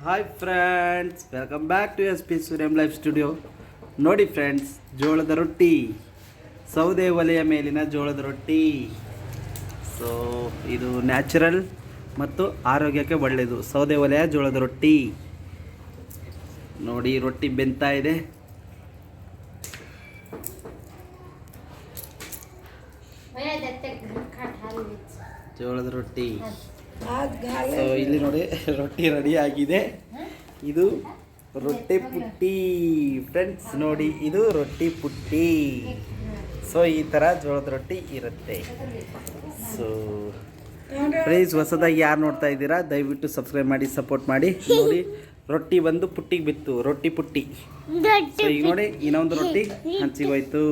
Hi friends, welcome back to S P Suryam life studio. ನೋಡಿ friends, ಜೋಳದ ರೊಟ್ಟಿ, ಸೌದೆ ಒಲೆಯ ಮೇಲಿನ ಜೋಳದ ರೊಟ್ಟಿ. ಸೊ ಇದು ನ್ಯಾಚುರಲ್ ಮತ್ತು ಆರೋಗ್ಯಕ್ಕೆ ಒಳ್ಳೆಯದು. ಸೌದೆ ಒಲೆಯ ಜೋಳದ ರೊಟ್ಟಿ ನೋಡಿ, ರೊಟ್ಟಿ ಬೆಂತಾ ಇದೆ. ಜೋಳದ ರೊಟ್ಟಿ. ಸೊ ಇಲ್ಲಿ ನೋಡಿ, ರೊಟ್ಟಿ ರೆಡಿ ಆಗಿದೆ. ಇದು ರೊಟ್ಟಿ ಪುಟ್ಟಿ ಫ್ರೆಂಡ್ಸ್. ನೋಡಿ, ಇದು ರೊಟ್ಟಿ ಪುಟ್ಟಿ. ಸೊ ಈ ಥರ ಜೋಳದ ರೊಟ್ಟಿ ಇರುತ್ತೆ. ಸೊ ಪ್ಲೀಸ್, ಹೊಸದಾಗಿ ಯಾರು ನೋಡ್ತಾ ಇದ್ದೀರಾ ದಯವಿಟ್ಟು ಸಬ್ಸ್ಕ್ರೈಬ್ ಮಾಡಿ, ಸಪೋರ್ಟ್ ಮಾಡಿ. ನೋಡಿ, ರೊಟ್ಟಿ ಬಂದು ಪುಟ್ಟಿಗೆ ಬಿತ್ತು, ರೊಟ್ಟಿ ಪುಟ್ಟಿ. ಸೊ ಈಗ ನೋಡಿ, ಇನ್ನೊಂದು ರೊಟ್ಟಿ ಹಂಚಿಗೋಯ್ತು.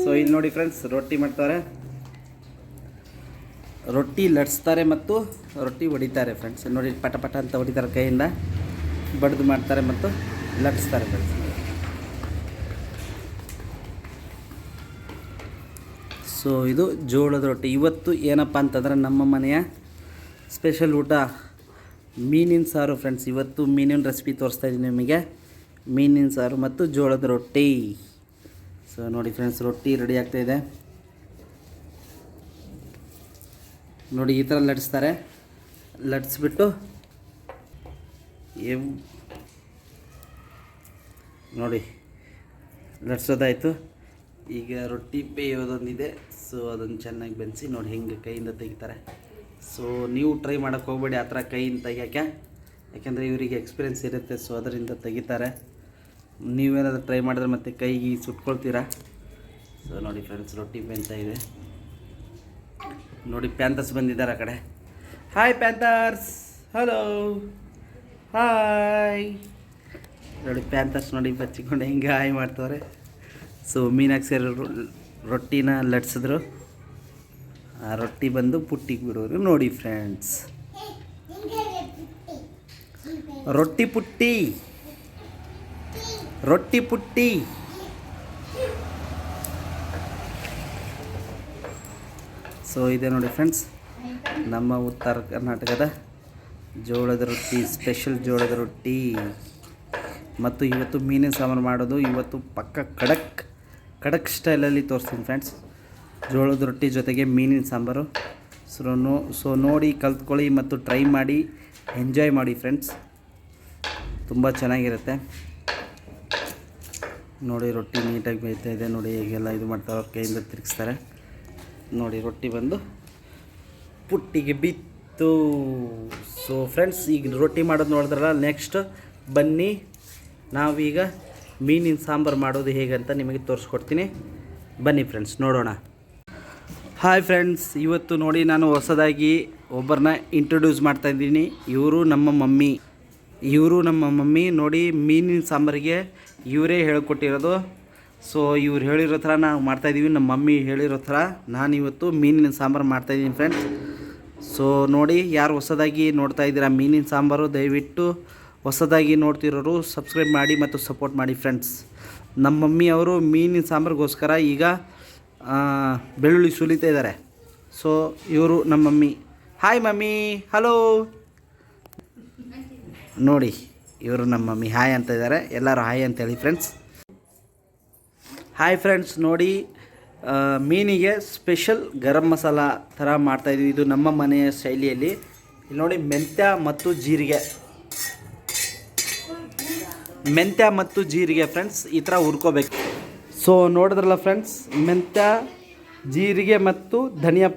ಸೊ ಇಲ್ಲಿ ನೋಡಿ ಫ್ರೆಂಡ್ಸ್, ರೊಟ್ಟಿ ಮಾಡ್ತಾರೆ, ರೊಟ್ಟಿ ಲಟ್ಸ್ತಾರೆ ಮತ್ತು ರೊಟ್ಟಿ ಹೊಡಿತಾರೆ ಫ್ರೆಂಡ್ಸ್. ನೋಡಿ, ಪಟ ಪಟ ಅಂತ ಹೊಡಿತಾರೆ, ಕೈಯಿಂದ ಬಡ್ದು ಮಾಡ್ತಾರೆ ಮತ್ತು ಲಟ್ಸ್ತಾರೆ ಫ್ರೆಂಡ್ಸ್. ಸೊ ಇದು ಜೋಳದ ರೊಟ್ಟಿ. ಇವತ್ತು ಏನಪ್ಪ ಅಂತಂದ್ರೆ ನಮ್ಮ ಮನೆಯ ಸ್ಪೆಷಲ್ ಊಟ ಮೀನಿನ ಸಾರು ಫ್ರೆಂಡ್ಸ್. ಇವತ್ತು ಮೀನಿನ ರೆಸಿಪಿ ತೋರಿಸ್ತಾ ಇದ್ದೀನಿ ನಿಮಗೆ. ಮೀನಿನ ಸಾರು ಮತ್ತು ಜೋಳದ ರೊಟ್ಟಿ. ಸೊ ನೋಡಿ ಫ್ರೆಂಡ್ಸ್, ರೊಟ್ಟಿ ರೆಡಿ ಆಗ್ತಾಯಿದೆ. ನೋಡಿ, ಈ ಥರ ಲಟ್ಸ್ತಾರೆ. ಲಟ್ಸ್ಬಿಟ್ಟು ನೋಡಿ ಲಟ್ಸೋದಾಯಿತು. ಈಗ ರೊಟ್ಟಿ ಬೇಯೋದೊಂದಿದೆ. ಸೊ ಅದನ್ನು ಚೆನ್ನಾಗಿ ಬೆನ್ಸಿ ನೋಡಿ ಹೆಂಗೆ ಕೈಯಿಂದ ತೆಗಿತಾರೆ. ಸೊ ನೀವು ಟ್ರೈ ಮಾಡೋಕ್ಕೆ ಹೋಗಬೇಡಿ ಆ ಥರ ಕೈಯಿಂದ ತೆಗಿಯೋಕ್ಕೆ, ಯಾಕೆಂದರೆ ಇವರಿಗೆ ಎಕ್ಸ್ಪೀರಿಯೆನ್ಸ್ ಇರುತ್ತೆ. ಸೊ ಅದರಿಂದ ತೆಗಿತಾರೆ. ನೀವೇನಾದರೂ ಟ್ರೈ ಮಾಡಿದ್ರೆ ಮತ್ತೆ ಕೈಗೆ ಸುಟ್ಕೊಳ್ತೀರಾ. ಸೊ ನೋಡಿ ಫ್ರೆಂಡ್ಸ್, ರೊಟ್ಟಿ ಬೆಂತಾ ಇದೆ. ನೋಡಿ, ಪ್ಯಾಂತರ್ಸ್ ಬಂದಿದ್ದಾರೆ ಆ ಕಡೆ. Hi panthers, hello, hi. ನೋಡಿ ಪ್ಯಾಂತರ್ಸ್ ನೋಡಿ ಬಚ್ಚಿಕೊಂಡು ಹಿಂಗೆ ಹಾಯ್ ಮಾಡ್ತವ್ರೆ. ಸೊ ಮೀನಾಗಿ ಸೇರಿ ರೊಟ್ಟಿನ ಲಟ್ಸಿದ್ರು. ಆ ರೊಟ್ಟಿ ಬಂದು ಪುಟ್ಟಿಗೆ ಬಿಡೋರು. ನೋಡಿ ಫ್ರೆಂಡ್ಸ್, ರೊಟ್ಟಿ ಪುಟ್ಟಿ, ರೊಟ್ಟಿ ಪುಟ್ಟಿ. ಸೊ ಇದೆ ನೋಡಿ ಫ್ರೆಂಡ್ಸ್, ನಮ್ಮ ಉತ್ತರ ಕರ್ನಾಟಕದ ಜೋಳದ ರೊಟ್ಟಿ, ಸ್ಪೆಷಲ್ ಜೋಳದ ರೊಟ್ಟಿ. ಮತ್ತು ಇವತ್ತು ಮೀನಿನ ಸಾಂಬಾರು ಮಾಡೋದು ಇವತ್ತು ಪಕ್ಕ ಖಡಕ್ ಸ್ಟೈಲಲ್ಲಿ ತೋರಿಸ್ತೀನಿ ಫ್ರೆಂಡ್ಸ್. ಜೋಳದ ರೊಟ್ಟಿ ಜೊತೆಗೆ ಮೀನಿನ ಸಾಂಬಾರು. ಸೊ ನೋಡಿ, ಕಲ್ತ್ಕೊಳ್ಳಿ ಮತ್ತು ಟ್ರೈ ಮಾಡಿ, ಎಂಜಾಯ್ ಮಾಡಿ ಫ್ರೆಂಡ್ಸ್. ತುಂಬ ಚೆನ್ನಾಗಿರುತ್ತೆ. ನೋಡಿ, ರೊಟ್ಟಿ ನೀಟಾಗಿ ಬೇಯ್ತಾ ಇದೆ. ನೋಡಿ ಹೇಗೆಲ್ಲ ಇದು ಮಾಡ್ತಾರೆ, ಅವ್ರ ಕೈಯಿಂದ ತಿರುಗಿಸ್ತಾರೆ. ನೋಡಿ, ರೊಟ್ಟಿ ಬಂದು ಪುಟ್ಟಿಗೆ ಬಿತ್ತು. ಸೊ ಫ್ರೆಂಡ್ಸ್, ಈಗ ರೊಟ್ಟಿ ಮಾಡೋದು ನೋಡಿದ್ರಲ್ಲ. ನೆಕ್ಸ್ಟ್ ಬನ್ನಿ, ನಾವೀಗ ಮೀನಿನ ಸಾಂಬಾರು ಮಾಡೋದು ಹೇಗಂತ ನಿಮಗೆ ತೋರಿಸ್ಕೊಡ್ತೀನಿ. ಬನ್ನಿ ಫ್ರೆಂಡ್ಸ್, ನೋಡೋಣ. ಹಾಯ್ ಫ್ರೆಂಡ್ಸ್, ಇವತ್ತು ನೋಡಿ ನಾನು ಹೊಸದಾಗಿ ಒಬ್ಬರನ್ನ ಇಂಟ್ರೊಡ್ಯೂಸ್ ಮಾಡ್ತಾಯಿದ್ದೀನಿ. ಇವರು ನಮ್ಮ ಮಮ್ಮಿ. ನೋಡಿ, ಮೀನಿನ ಸಾಂಬಾರಿಗೆ ಇವರೇ ಹೇಳ್ಕೊಟ್ಟಿರೋದು. ಸೊ ಇವ್ರು ಹೇಳಿರೋ ಥರ ನಾವು ಮಾಡ್ತಾಯಿದ್ದೀವಿ. ನಮ್ಮ ಮಮ್ಮಿ ಹೇಳಿರೋ ಥರ ನಾನಿವತ್ತು ಮೀನಿನ ಸಾಂಬಾರು ಮಾಡ್ತಾಯಿದ್ದೀನಿ ಫ್ರೆಂಡ್ಸ್. ಸೊ ನೋಡಿ, ಯಾರು ಹೊಸದಾಗಿ ನೋಡ್ತಾ ಇದ್ದೀರಾ ಮೀನಿನ ಸಾಂಬಾರು, ದಯವಿಟ್ಟು ಹೊಸದಾಗಿ ನೋಡ್ತಿರೋರು ಸಬ್ಸ್ಕ್ರೈಬ್ ಮಾಡಿ ಮತ್ತು ಸಪೋರ್ಟ್ ಮಾಡಿ ಫ್ರೆಂಡ್ಸ್. ನಮ್ಮ ಮಮ್ಮಿ ಅವರು ಮೀನಿನ ಸಾಂಬಾರಿಗೋಸ್ಕರ ಈಗ ಬೆಳ್ಳುಳ್ಳಿ ಸುಲಿತಾ ಇದ್ದಾರೆ. ಸೊ ಇವರು ನಮ್ಮ ಮಮ್ಮಿ. Hi mummy, hello. ನೋಡಿ, ಇವರು ನಮ್ಮ ಮಮ್ಮಿ ಹಾಯ್ ಅಂತ ಇದ್ದಾರೆ. ಎಲ್ಲರೂ ಹಾಯ್ ಅಂತೇಳಿ ಫ್ರೆಂಡ್ಸ್. ಹಾಯ್ ಫ್ರೆಂಡ್ಸ್, ನೋಡಿ ಮೀನಿಗೆ ಸ್ಪೆಷಲ್ ಗರಂ ಮಸಾಲ ಥರ ಮಾಡ್ತಾಯಿದ್ವಿ. ಇದು ನಮ್ಮ ಮನೆಯ ಶೈಲಿಯಲ್ಲಿ. ಇಲ್ಲಿ ನೋಡಿ, ಮೆಂತ್ಯ ಮತ್ತು ಜೀರಿಗೆ ಫ್ರೆಂಡ್ಸ್ ಈ ಥರ ಹುರ್ಕೋಬೇಕು. ಸೊ ನೋಡಿದ್ರಲ್ಲ ಫ್ರೆಂಡ್ಸ್, ಮೆಂತ್ಯ, ಜೀರಿಗೆ ಮತ್ತು ಧನಿಯಾ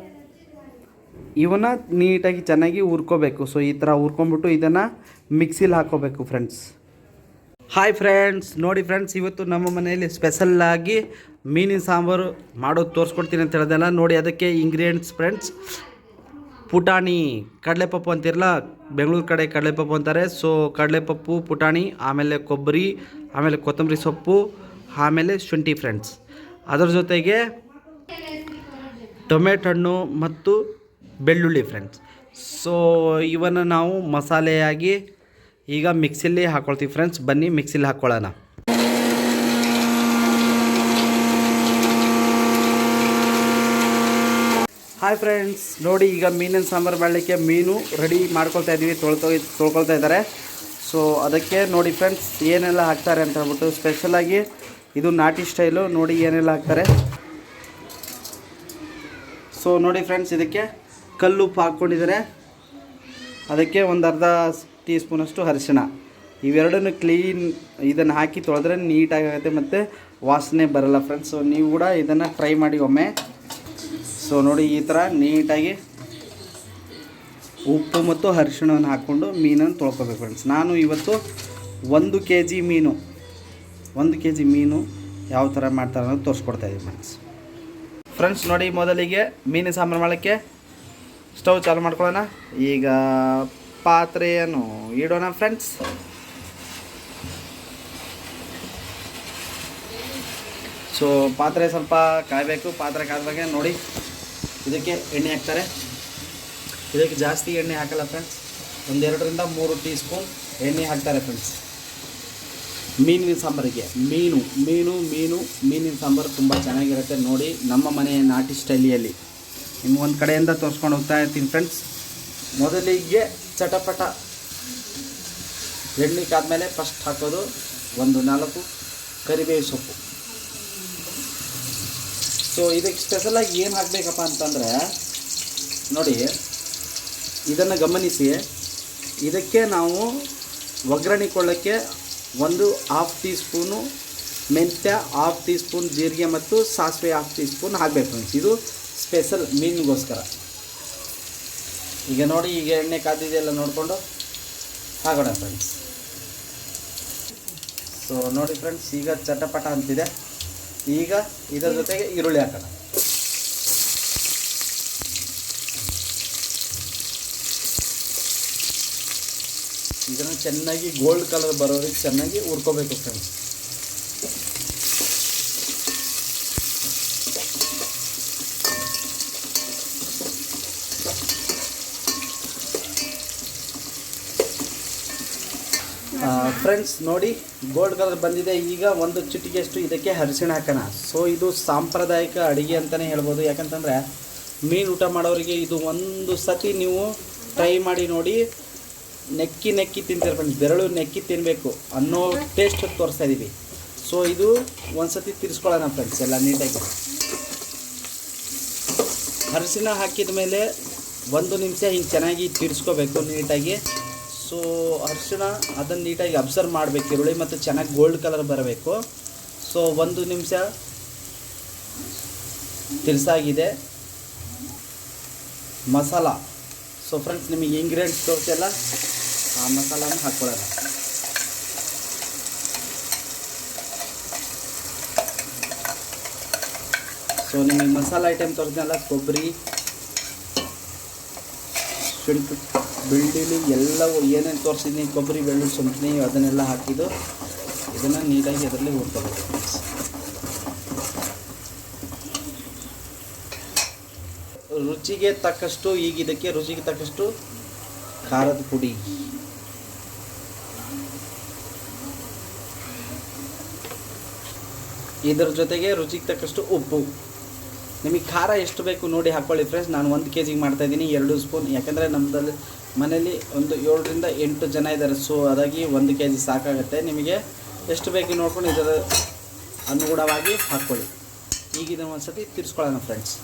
ಇವನ್ನ ನೀಟಾಗಿ ಚೆನ್ನಾಗಿ ಹುರ್ಕೋಬೇಕು. ಸೊ ಈ ಥರ ಹುರ್ಕೊಂಬಿಟ್ಟು ಇದನ್ನು ಮಿಕ್ಸಿಲಿ ಹಾಕ್ಕೋಬೇಕು ಫ್ರೆಂಡ್ಸ್. ಹಾಯ್ ಫ್ರೆಂಡ್ಸ್, ನೋಡಿ ಫ್ರೆಂಡ್ಸ್, ಇವತ್ತು ನಮ್ಮ ಮನೆಯಲ್ಲಿ ಸ್ಪೆಷಲ್ಲಾಗಿ ಮೀನಿನ ಸಾಂಬಾರು ಮಾಡೋದು ತೋರಿಸ್ಕೊಡ್ತೀನಿ ಅಂತ ಹೇಳ್ದಲ್ಲ. ನೋಡಿ, ಅದಕ್ಕೆ ಇಂಗ್ರೀಡಿಯೆಂಟ್ಸ್ ಫ್ರೆಂಡ್ಸ್: ಪುಟಾಣಿ, ಕಡಲೆಪಪ್ಪು ಅಂತಿರಲ್ಲ, ಬೆಂಗಳೂರು ಕಡೆ ಕಡಲೆಪಪ್ಪು ಅಂತಾರೆ. ಸೊ ಕಡಲೆಪಪ್ಪು, ಪುಟಾಣಿ, ಆಮೇಲೆ ಕೊಬ್ಬರಿ, ಆಮೇಲೆ ಕೊತ್ತಂಬರಿ ಸೊಪ್ಪು, ಆಮೇಲೆ ಶುಂಠಿ ಫ್ರೆಂಡ್ಸ್. ಅದರ ಜೊತೆಗೆ ಟೊಮೆಟೊ ಹಣ್ಣು ಮತ್ತು ಬೆಳ್ಳುಳ್ಳಿ ಫ್ರೆಂಡ್ಸ್. ಸೊ ಇವನ್ನು ನಾವು ಮಸಾಲೆಯಾಗಿ ಈಗ ಮಿಕ್ಸಿಲಿ ಹಾಕ್ಕೊಳ್ತೀವಿ ಫ್ರೆಂಡ್ಸ್. ಬನ್ನಿ ಮಿಕ್ಸಿಲಿ ಹಾಕ್ಕೊಳ್ಳೋಣ. ಹಾಯ್ ಫ್ರೆಂಡ್ಸ್, ನೋಡಿ ಈಗ ಮೀನಿನ ಸಾಂಬಾರು ಮಾಡಲಿಕ್ಕೆ ಮೀನು ರೆಡಿ ಮಾಡ್ಕೊಳ್ತಾ ಇದ್ದೀವಿ. ತೊಳ್ಕೊಳ್ತಾ ಇದ್ದಾರೆ. ಸೊ ಅದಕ್ಕೆ ನೋಡಿ ಫ್ರೆಂಡ್ಸ್ ಏನೆಲ್ಲ ಹಾಕ್ತಾರೆ ಅಂತ ಹೇಳ್ಬಿಟ್ಟು ಸ್ಪೆಷಲಾಗಿ ಇದು ನಾಟಿ ಸ್ಟೈಲು. ನೋಡಿ ಏನೆಲ್ಲ ಹಾಕ್ತಾರೆ. ಸೊ ನೋಡಿ ಫ್ರೆಂಡ್ಸ್, ಇದಕ್ಕೆ ಕಲ್ಲುಪ್ಪು ಹಾಕ್ಕೊಂಡಿದ್ದಾರೆ. ಅದಕ್ಕೆ ಒಂದು ಅರ್ಧ ಟೀ ಸ್ಪೂನಷ್ಟು ಅರಿಶಿಣ. ಇವೆರಡನ್ನು ಕ್ಲೀನ್ ಇದನ್ನು ಹಾಕಿ ತೊಳೆದ್ರೆ ನೀಟಾಗುತ್ತೆ ಮತ್ತು ವಾಸನೆ ಬರಲ್ಲ ಫ್ರೆಂಡ್ಸ್. ಸೊ ನೀವು ಕೂಡ ಇದನ್ನು ಟ್ರೈ ಮಾಡಿ ಒಮ್ಮೆ. ಸೊ ನೋಡಿ ಈ ಥರ ನೀಟಾಗಿ ಉಪ್ಪು ಮತ್ತು ಅರಿಶಿಣವನ್ನು ಹಾಕ್ಕೊಂಡು ಮೀನನ್ನು ತೊಳ್ಕೊಬೇಕು ಫ್ರೆಂಡ್ಸ್. ನಾನು ಇವತ್ತು 1 kg ಮೀನು ಯಾವ ಥರ ಮಾಡ್ತಾರೆ ಅನ್ನೋದು ತೋರಿಸ್ಕೊಡ್ತಾಯಿದ್ದೀವಿ ಫ್ರೆಂಡ್ಸ್. ನೋಡಿ ಮೊದಲಿಗೆ ಮೀನಿನ ಸಾಂಬಾರು ಮಾಡೋಕ್ಕೆ ಸ್ಟವ್ ಚಾಲು ಮಾಡ್ಕೊಳ್ಳೋಣ. ಈಗ ಪಾತ್ರೆಯನ್ನು ಇಡೋಣ ಫ್ರೆಂಡ್ಸ್. ಸೊ ಪಾತ್ರೆ ಸ್ವಲ್ಪ ಕಾಯಬೇಕು. ಪಾತ್ರೆ ಕಾಯ್ದಾಗ ನೋಡಿ ಇದಕ್ಕೆ ಎಣ್ಣೆ ಹಾಕ್ತಾರೆ. ಇದಕ್ಕೆ ಜಾಸ್ತಿ ಎಣ್ಣೆ ಹಾಕಲ್ಲ ಫ್ರೆಂಡ್ಸ್, 1-2 ರಿಂದ 3 ಟೀ ಸ್ಪೂನ್ ಎಣ್ಣೆ ಹಾಕ್ತಾರೆ ಫ್ರೆಂಡ್ಸ್. ಮೀನಿನ ಸಾಂಬಾರಿಗೆ ಮೀನಿನ ಸಾಂಬಾರು ತುಂಬ ಚೆನ್ನಾಗಿರುತ್ತೆ. ನೋಡಿ ನಮ್ಮ ಮನೆಯ ನಾಟಿ ಸ್ಟೈಲಿಯಲ್ಲಿ ನಿಮ್ಗೆ ಒಂದು ಕಡೆಯಿಂದ ತೋರಿಸ್ಕೊಂಡು ಹೋಗ್ತಾ ಇರ್ತೀನಿ ಫ್ರೆಂಡ್ಸ್. ಮೊದಲಿಗೆ ಚಟಪಟ ಎಣ್ಣೆ ಕಾದ್ಮೇಲೆ ಫಸ್ಟ್ ಹಾಕೋದು 4 ಕರಿಬೇವು ಸೊಪ್ಪು. ಸೊ ಇದಕ್ಕೆ ಸ್ಪೆಷಲಾಗಿ ಏನು ಹಾಕಬೇಕಪ್ಪ ಅಂತಂದರೆ ನೋಡಿ ಇದನ್ನು ಗಮನಿಸಿ. ಇದಕ್ಕೆ ನಾವು ಒಗ್ಗರಣೆ ಕೊಡೋಕ್ಕೆ 1/2 ಟೀ ಸ್ಪೂನು ಮೆಂತ್ಯ, 1/2 ಟೀ ಸ್ಪೂನ್ ಜೀರಿಗೆ ಮತ್ತು ಸಾಸಿವೆ 1/2 ಟೀ ಸ್ಪೂನ್ ಹಾಕಬೇಕು ಫ್ರೆಂಡ್ಸ್. ಇದು ಸ್ಪೆಷಲ್ ಮೀನಿಗೋಸ್ಕರ. ಈಗ ನೋಡಿ ಈಗ ಎಣ್ಣೆ ಕಾದಿದೆಯಲ್ಲ ನೋಡಿಕೊಂಡು ಹಾಕೋಣ ಫ್ರೆಂಡ್ಸ್. ಸೊ ನೋಡಿ ಫ್ರೆಂಡ್ಸ್, ಈಗ ಚಟಪಟ ಅಂತಿದೆ. ಈಗ ಇದರ ಜೊತೆಗೆ ಈರುಳ್ಳಿ ಹಾಕೋಣ. ಇದನ್ನು ಚೆನ್ನಾಗಿ ಗೋಲ್ಡ್ ಕಲರ್ ಬರೋರಿಗೆ ಚೆನ್ನಾಗಿ ಹುರ್ಕೋಬೇಕು ಫ್ರೆಂಡ್ಸ್. ಫ್ರೆಂಡ್ಸ್ ನೋಡಿ ಗೋಲ್ಡ್ ಕಲರ್ ಬಂದಿದೆ. ಈಗ 1 ಚಿಟಿಕೆಯಷ್ಟು ಇದಕ್ಕೆ ಅರಿಶಿಣ ಹಾಕೋಣ. ಸೊ ಇದು ಸಾಂಪ್ರದಾಯಿಕ ಅಡುಗೆ ಅಂತಲೇ ಹೇಳ್ಬೋದು. ಯಾಕಂತಂದರೆ ಮೀನು ಊಟ ಮಾಡೋರಿಗೆ ಇದು ಒಂದು ಸತಿ ನೀವು ಟ್ರೈ ಮಾಡಿ ನೋಡಿ. ನೆಕ್ಕಿ ತಿಂತಾರೆ ಫ್ರೆಂಡ್ಸ್, ಬೆರಳು ನೆಕ್ಕಿ ತಿನ್ನಬೇಕು ಅನ್ನೋ ಟೇಸ್ಟ್ ತೋರಿಸ್ತಾ ಇದ್ದೀವಿ. ಸೊ ಇದು ಒಂದು ಸತಿ ತಿರ್ಸ್ಕೊಳ್ಳೋಣ ಫ್ರೆಂಡ್ಸ್ ಎಲ್ಲ ನೀಟಾಗಿ. ಅರಿಶಿಣ ಹಾಕಿದ ಮೇಲೆ 1 ನಿಮಿಷ ಹಿಂಗೆ ಚೆನ್ನಾಗಿ ತಿರ್ಸ್ಕೋಬೇಕು ನೀಟಾಗಿ. ಸೊ ಅರಿಶಿಣ ಅದನ್ನು ನೀಟಾಗಿ ಅಬ್ಸರ್ವ್ ಮಾಡಬೇಕು ಈರುಳ್ಳಿ ಮತ್ತು ಚೆನ್ನಾಗಿ ಗೋಲ್ಡ್ ಕಲರ್ ಬರಬೇಕು. ಸೊ 1 ನಿಮಿಷ ತಿರ್ಸಾಗಿದೆ. ಮಸಾಲ, ಸೊ ಫ್ರೆಂಡ್ಸ್ ನಿಮಗೆ ಇಂಗ್ರೀಡಿಯೆಂಟ್ಸ್ ತೋರಿಸಲ್ಲ, ಆ ಮಸಾಲಾನ ಹಾಕ್ಕೊಳ್ಳೋಣ. ಸೊ ನಿಮಗೆ ಮಸಾಲ ಐಟಮ್ ತೋರಿಸ್ನಲ್ಲ, ಕೊಬ್ಬರಿ, ಶುಂಠಿ, ಬೆಳ್ಳುಳ್ಳಿ ಎಲ್ಲವೂ ಏನೇನು ತೋರಿಸಿದ್ದೀನಿ, ಕೊಬ್ಬರಿ, ಬೆಳ್ಳುಳ್ಳಿ, ಶುಂಠಿ ಅದನ್ನೆಲ್ಲ ಹಾಕಿದ್ದು ಇದನ್ನು ನೀಟಾಗಿ ಅದರಲ್ಲಿ ಹುರ್ಕೋಬೇಕು. ರುಚಿಗೆ ತಕ್ಕಷ್ಟು, ಈಗ ಇದಕ್ಕೆ ರುಚಿಗೆ ತಕ್ಕಷ್ಟು ಖಾರದ ಪುಡಿ, ಇದರ ಜೊತೆಗೆ ರುಚಿಗೆ ತಕ್ಕಷ್ಟು ಉಪ್ಪು. ನಿಮಗೆ ಖಾರ ಎಷ್ಟು ಬೇಕು ನೋಡಿ ಹಾಕ್ಕೊಳ್ಳಿ ಫ್ರೆಂಡ್ಸ್. ನಾನು 1 kg ಮಾಡ್ತಾಯಿದ್ದೀನಿ 2 ಸ್ಪೂನ್. ಯಾಕೆಂದರೆ ನಮ್ಮದಲ್ಲಿ ಮನೇಲಿ ಒಂದು 7 ರಿಂದ 8 ಜನ ಇದ್ದಾರೆ. ಸೊ ಅದಾಗಿ 1 kg ಸಾಕಾಗುತ್ತೆ. ನಿಮಗೆ ಎಷ್ಟು ಬೇಕು ನೋಡ್ಕೊಂಡು ಇದರ ಅನುಗುಣವಾಗಿ ಹಾಕ್ಕೊಳ್ಳಿ. ಈಗ ಇದನ್ನು ಒಂದು ಸತಿ ತಿರ್ಸ್ಕೊಳ್ಳೋಣ ಫ್ರೆಂಡ್ಸ್.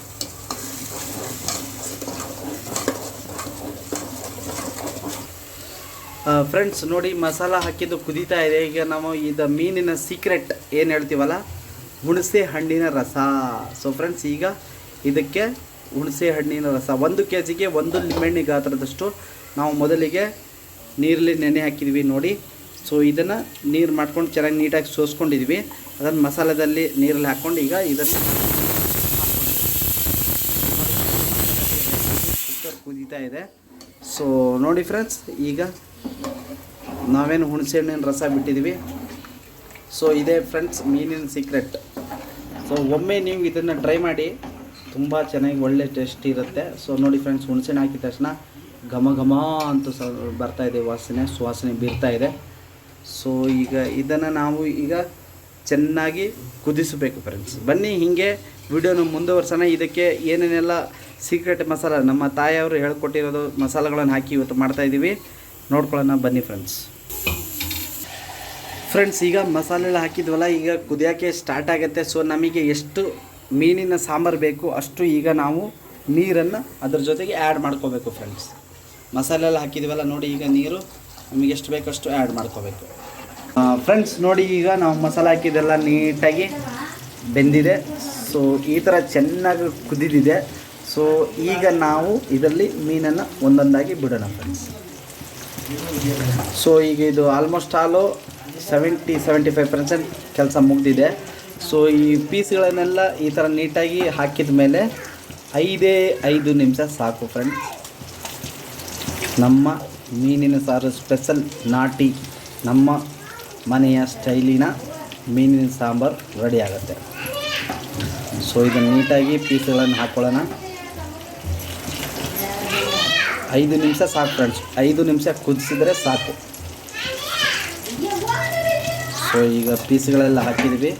ಫ್ರೆಂಡ್ಸ್ ನೋಡಿ ಮಸಾಲ ಹಾಕಿದ್ದು ಕುದೀತಾ ಇದೆ. ಈಗ ನಾವು ಇದು ಮೀನಿನ ಸೀಕ್ರೆಟ್ ಏನು ಹೇಳ್ತೀವಲ್ಲ, ಹುಣಸೆ ಹಣ್ಣಿನ ರಸ. ಸೊ ಫ್ರೆಂಡ್ಸ್ ಈಗ ಇದಕ್ಕೆ ಹುಣಸೆ ಹಣ್ಣಿನ ರಸ 1 kgಗೆ 1 ಲಿಂಬೆಹಣ್ಣು ಗಾತ್ರದಷ್ಟು ನಾವು ಮೊದಲಿಗೆ ನೀರಲ್ಲಿ ನೆನೆ ಹಾಕಿದ್ವಿ ನೋಡಿ. ಸೊ ಇದನ್ನು ನೀರು ಮಾಡ್ಕೊಂಡು ಚೆನ್ನಾಗಿ ನೀಟಾಗಿ ಸೋಸ್ಕೊಂಡಿದ್ವಿ. ಅದನ್ನು ಮಸಾಲದಲ್ಲಿ ನೀರಲ್ಲಿ ಹಾಕ್ಕೊಂಡು ಈಗ ಇದನ್ನು ಕುಕ್ಕರ್ ಕುದೀತಾ ಇದೆ. ಸೊ ನೋಡಿ ಫ್ರೆಂಡ್ಸ್, ಈಗ ನಾವೇನು ಹುಣಸೆ ಹಣ್ಣಿನ ರಸ ಬಿಟ್ಟಿದ್ದೀವಿ. ಸೊ ಇದೇ ಫ್ರೆಂಡ್ಸ್ ಮೀನಿನ ಸೀಕ್ರೆಟ್. ಸೊ ಒಮ್ಮೆ ನೀವು ಇದನ್ನು ಟ್ರೈ ಮಾಡಿ, ತುಂಬ ಚೆನ್ನಾಗಿ ಒಳ್ಳೆ ಟೇಸ್ಟ್ ಇರುತ್ತೆ. ಸೊ ನೋಡಿ ಫ್ರೆಂಡ್ಸ್, ಹುಣಸೆಹಣ್ಣು ಹಾಕಿದ ತಕ್ಷಣ ಘಮ ಘಮ ಅಂತ ಬರ್ತಾಯಿದೆ, ಸುವಾಸನೆ ಬೀರ್ತಾ ಇದೆ. ಸೊ ಈಗ ಇದನ್ನು ನಾವು ಈಗ ಚೆನ್ನಾಗಿ ಕುದಿಸಬೇಕು ಫ್ರೆಂಡ್ಸ್. ಬನ್ನಿ ಹೀಗೆ ವಿಡಿಯೋನ ಮುಂದುವರ್ಸೋಣ. ಇದಕ್ಕೆ ಏನೇನೆಲ್ಲ ಸೀಕ್ರೆಟ್ ಮಸಾಲ ನಮ್ಮ ತಾಯಿಯವರು ಹೇಳ್ಕೊಟ್ಟಿರೋದು ಮಸಾಲೆಗಳನ್ನು ಹಾಕಿ ಇವತ್ತು ಮಾಡ್ತಾಯಿದ್ದೀವಿ. ನೋಡ್ಕೊಳ್ಳೋಣ ಬನ್ನಿ ಫ್ರೆಂಡ್ಸ್. ಈಗ ಮಸಾಲೆ ಎಲ್ಲ ಹಾಕಿದ್ವಲ್ಲ, ಈಗ ಕುದಿಯೋಕ್ಕೆ ಸ್ಟಾರ್ಟ್ ಆಗುತ್ತೆ. ಸೊ ನಮಗೆ ಎಷ್ಟು ಮೀನಿನ ಸಾಂಬಾರು ಬೇಕು ಅಷ್ಟು ಈಗ ನಾವು ನೀರನ್ನು ಅದ್ರ ಜೊತೆಗೆ ಆ್ಯಡ್ ಮಾಡ್ಕೋಬೇಕು ಫ್ರೆಂಡ್ಸ್. ಮಸಾಲೆ ಎಲ್ಲ ಹಾಕಿದ್ವಲ್ಲ ನೋಡಿ, ಈಗ ನೀರು ನಮಗೆ ಎಷ್ಟು ಬೇಕಷ್ಟು ಆ್ಯಡ್ ಮಾಡ್ಕೋಬೇಕು ಫ್ರೆಂಡ್ಸ್. ನೋಡಿ ಈಗ ನಾವು ಮಸಾಲೆ ಹಾಕಿದ್ದೆಲ್ಲ ನೀಟಾಗಿ ಬೆಂದಿದೆ. ಸೊ ಈ ಥರ ಚೆನ್ನಾಗಿ ಕುದಿದಿದೆ. ಸೊ ಈಗ ನಾವು ಇದರಲ್ಲಿ ಮೀನನ್ನು ಒಂದೊಂದಾಗಿ ಬಿಡೋಣ ಫ್ರೆಂಡ್ಸ್. ಸೊ ಈಗ ಇದು ಆಲ್ಮೋಸ್ಟ್ ಆಲು 70-75% ಕೆಲಸ ಮುಗಿದಿದೆ. ಸೊ ಈ ಪೀಸ್ಗಳನ್ನೆಲ್ಲ ಈ ಥರ ನೀಟಾಗಿ ಹಾಕಿದ ಮೇಲೆ 5 ನಿಮಿಷ ಸಾಕು ಫ್ರೆಂಡ್ಸ್. ನಮ್ಮ ಮೀನಿನ ಸಾರು ಸ್ಪೆಷಲ್ ನಾಟಿ ನಮ್ಮ ಮನೆಯ ಸ್ಟೈಲಿನ ಮೀನಿನ ಸಾಂಬಾರು ರೆಡಿ ಆಗುತ್ತೆ. ಸೊ ಇದನ್ನು ನೀಟಾಗಿ ಪೀಸ್ಗಳನ್ನು ಹಾಕ್ಕೊಳ್ಳೋಣ. 5 ನಿಮಿಷ ಸಾಕು ಫ್ರೆಂಡ್ಸ್. 5 ನಿಮಿಷ ಕುದಿಸಿದ್ರೆ ಸಾಕು. ಸೊ ಈಗ ಪೀಸ್ಗಳೆಲ್ಲ ಹಾಕಿದ್ದೀವಿ.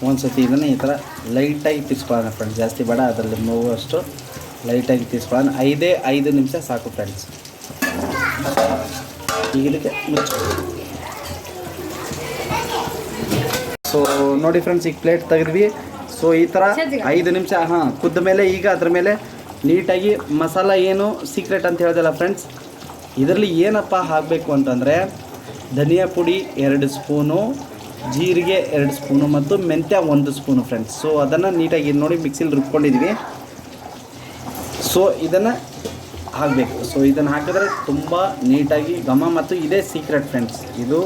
ಒಂದು ಸತಿ ಇದನ್ನು ಈ ಥರ ಲೈಟಾಗಿ ಪೀಸ್ಕೊಳ್ಳೋಣ ಫ್ರೆಂಡ್ಸ್. ಜಾಸ್ತಿ ಬೇಡ, ಅದರಲ್ಲಿ ಮೂವಷ್ಟು ಲೈಟಾಗಿ ಪೀಸ್ಕೊಳ್ಳೋಣ. 5 ನಿಮಿಷ ಸಾಕು ಫ್ರೆಂಡ್ಸ್. ಈಗ ಇದಕ್ಕೆ ಸೊ ನೋಡಿ ಫ್ರೆಂಡ್ಸ್, ಈಗ ಪ್ಲೇಟ್ ತೆಗೆದ್ವಿ. ಸೊ ಈ ಥರ 5 ನಿಮಿಷ ಕುದ್ದ ಮೇಲೆ ಈಗ ಅದ್ರ ಮೇಲೆ ನೀಟಾಗಿ ಮಸಾಲ ಏನು ಸೀಕ್ರೆಟ್ ಅಂತ ಹೇಳಿದಲ್ಲ ಫ್ರೆಂಡ್ಸ್, ಇದರಲ್ಲಿ ಏನಪ್ಪ ಹಾಕಬೇಕು ಅಂತಂದರೆ ಧನಿಯಾ ಪುಡಿ 2 ಸ್ಪೂನು, ಜೀರಿಗೆ 2 ಸ್ಪೂನು ಮತ್ತು ಮೆಂತ್ಯ 1 ಸ್ಪೂನು ಫ್ರೆಂಡ್ಸ್. ಸೊ ಅದನ್ನು ನೀಟಾಗಿ ನೋಡಿ ಮಿಕ್ಸಿಲಿ ರುಬ್ಕೊಂಡಿದ್ದೀವಿ. ಸೊ ಇದನ್ನು ಹಾಕಬೇಕು. ಸೊ ಇದನ್ನು ಹಾಕಿದ್ರೆ ತುಂಬ ನೀಟಾಗಿ ಘಮ, ಮತ್ತು ಇದೇ ಸೀಕ್ರೆಟ್ ಫ್ರೆಂಡ್ಸ್. ಇದು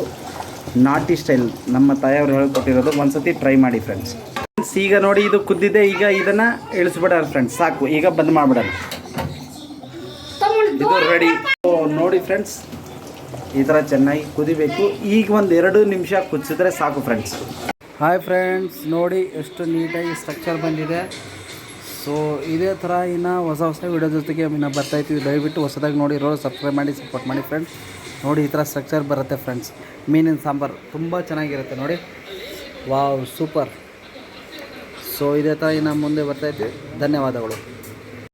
ನಾಟಿ ಸ್ಟೈಲ್ ನಮ್ಮ ತಾಯಿಯವರು ಹೇಳ್ಕೊಟ್ಟಿರೋದು. ಒಂದು ಸತಿ ಟ್ರೈ ಮಾಡಿ ಫ್ರೆಂಡ್ಸ್. ಈಗ ನೋಡಿ ಇದು ಕುದ್ದಿದೆ. ಈಗ ಇದನ್ನು ಇಳಿಸ್ಬಿಡೋಣ ಫ್ರೆಂಡ್ಸ್. ಸಾಕು, ಈಗ ಬಂದ್ ಮಾಡಿಬಿಡೋಣ. ಇದು ರೆಡಿ. ನೋಡಿ ಫ್ರೆಂಡ್ಸ್, ಈ ಥರ ಚೆನ್ನಾಗಿ ಕುದಿಬೇಕು. ಈಗ ಒಂದು 2 ನಿಮಿಷ ಕುದಿಸಿದ್ರೆ ಸಾಕು ಫ್ರೆಂಡ್ಸ್. ಹಾಯ್ ಫ್ರೆಂಡ್ಸ್, ನೋಡಿ ಎಷ್ಟು ನೀಟಾಗಿ ಸ್ಟ್ರಕ್ಚರ್ ಬಂದಿದೆ. ಸೊ ಇದೇ ಥರ ಇನ್ನು ಹೊಸ ವೀಡಿಯೋ ಜೊತೆಗೆ ಇನ್ನು ಬರ್ತಾಯಿರ್ತೀವಿ. ದಯವಿಟ್ಟು ಹೊಸದಾಗಿ ನೋಡಿರೋ ಸಬ್ಸ್ಕ್ರೈಬ್ ಮಾಡಿ, ಸಪೋರ್ಟ್ ಮಾಡಿ ಫ್ರೆಂಡ್ಸ್. ನೋಡಿ ಈ ಥರ ಸ್ಟ್ರಕ್ಚರ್ ಬರುತ್ತೆ ಫ್ರೆಂಡ್ಸ್. ಮೀನಿನ ಸಾಂಬಾರು ತುಂಬ ಚೆನ್ನಾಗಿರುತ್ತೆ ನೋಡಿ. Wow, super. ಸೊ ಇದೇ ಥರ ಇನ್ನು ಮುಂದೆ ಬರ್ತಾಯಿರ್ತೀವಿ. ಧನ್ಯವಾದಗಳು.